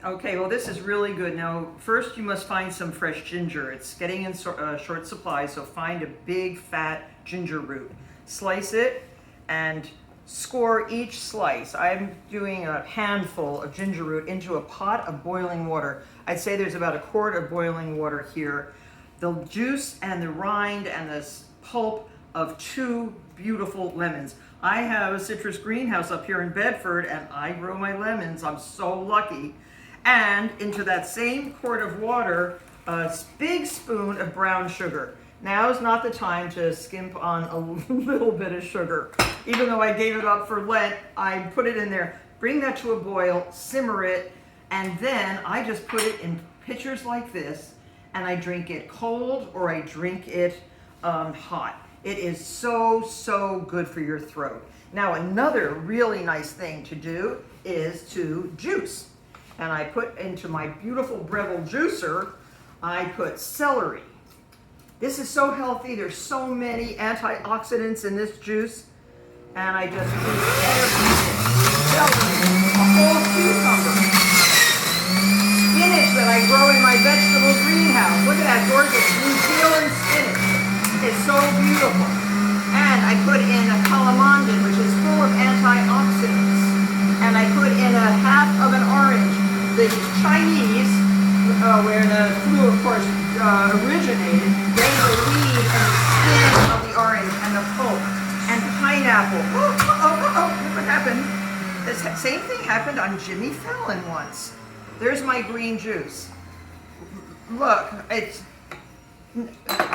Okay, well this is really good. Now, first you must find some fresh ginger. It's getting in short supply, so find a big fat ginger root. Slice it and score each slice. I'm doing a handful of ginger root into a pot of boiling water. I'd say there's about a quart of boiling water here. The juice and the rind and the pulp of 2 beautiful lemons. I have a citrus greenhouse up here in Bedford and I grow my lemons. I'm so lucky. And into that same quart of water, a big spoon of brown sugar. Now is not the time to skimp on a little bit of sugar. Even though I gave it up for Lent, I put it in there. Bring that to a boil, simmer it, and then I just put it in pitchers like this, and I drink it cold or I drink it hot. It is so good for your throat. Now, another really nice thing to do is to juice. And I put into my beautiful Breville juicer, I put celery. This is so healthy. There's so many antioxidants in this juice. And I just put everything. Celery, a whole cucumber. Spinach that I grow in my vegetable greenhouse. Look at that gorgeous blue peel and spinach. It's so beautiful. And I put in a calamondin, which is full of antioxidants. And I put in a half of an orange. The Chinese, where the flu, of course, originated, they believe in the skin of the orange and the pulp and pineapple. Look what happened. The same thing happened on Jimmy Fallon once. There's my green juice. Look, it's,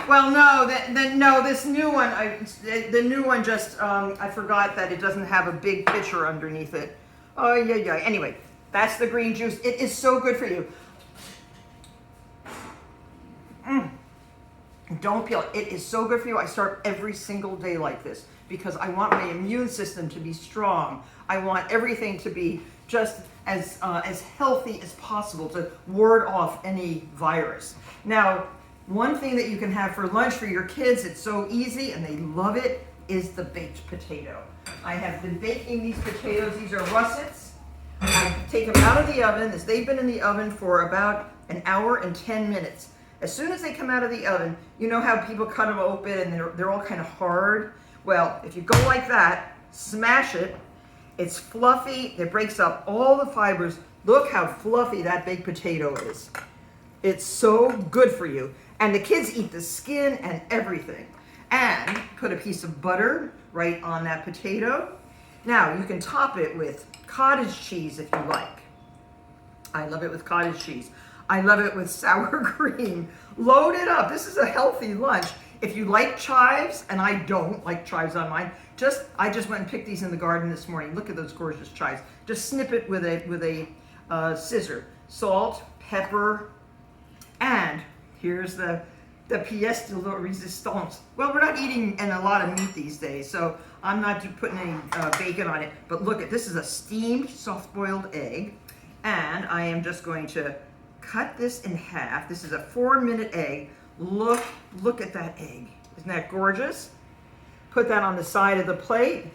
well, no, this new one, the new one just, I forgot that it doesn't have a big pitcher underneath it. Oh, yeah. Anyway, that's the green juice. It is so good for you. Don't peel it. It is so good for you. I start every single day like this because I want my immune system to be strong. I want everything to be just as healthy as possible to ward off any virus. Now, one thing that you can have for lunch for your kids, it's so easy and they love it, is the baked potato. I have been baking these potatoes. These are russets. I take them out of the oven. They've been in the oven for about an hour and 10 minutes. As soon as they come out of the oven, you know how people cut them open and they're all kind of hard? Well, if you go like that, smash it, it's fluffy, it breaks up all the fibers. Look how fluffy that baked potato is. It's so good for you. And the kids eat the skin and everything. And put a piece of butter right on that potato. Now, you can top it with cottage cheese if you like. I love it with cottage cheese. I love it with sour cream. Load it up. This is a healthy lunch. If you like chives, and I don't like chives on mine, I just went and picked these in the garden this morning. Look at those gorgeous chives. Just snip it with a scissor. Salt, pepper, and here's the pièce de la résistance. Well, we're not eating a lot of meat these days, so I'm not putting any bacon on it. But look at this is a steamed soft-boiled egg, and I am just going to cut this in half. This is a 4-minute egg. Look at that egg. Isn't that gorgeous? Put that on the side of the plate.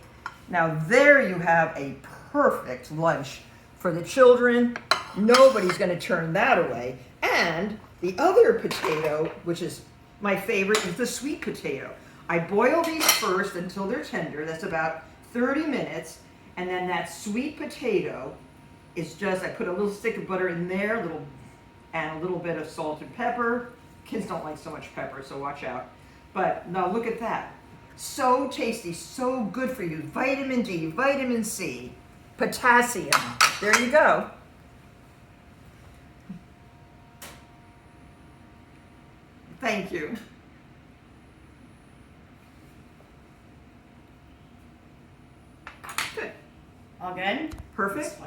Now there you have a perfect lunch for the children. Nobody's going to turn that away. And the other potato, which is my favorite, is the sweet potato. I boil these first until they're tender. That's about 30 minutes. And then that sweet potato is just, I put a little stick of butter in there, and a little bit of salt and pepper. Kids don't like so much pepper, so watch out. But now look at that. So tasty, so good for you. Vitamin D, vitamin C, potassium. There you go. Thank you. Good. Again? Perfect.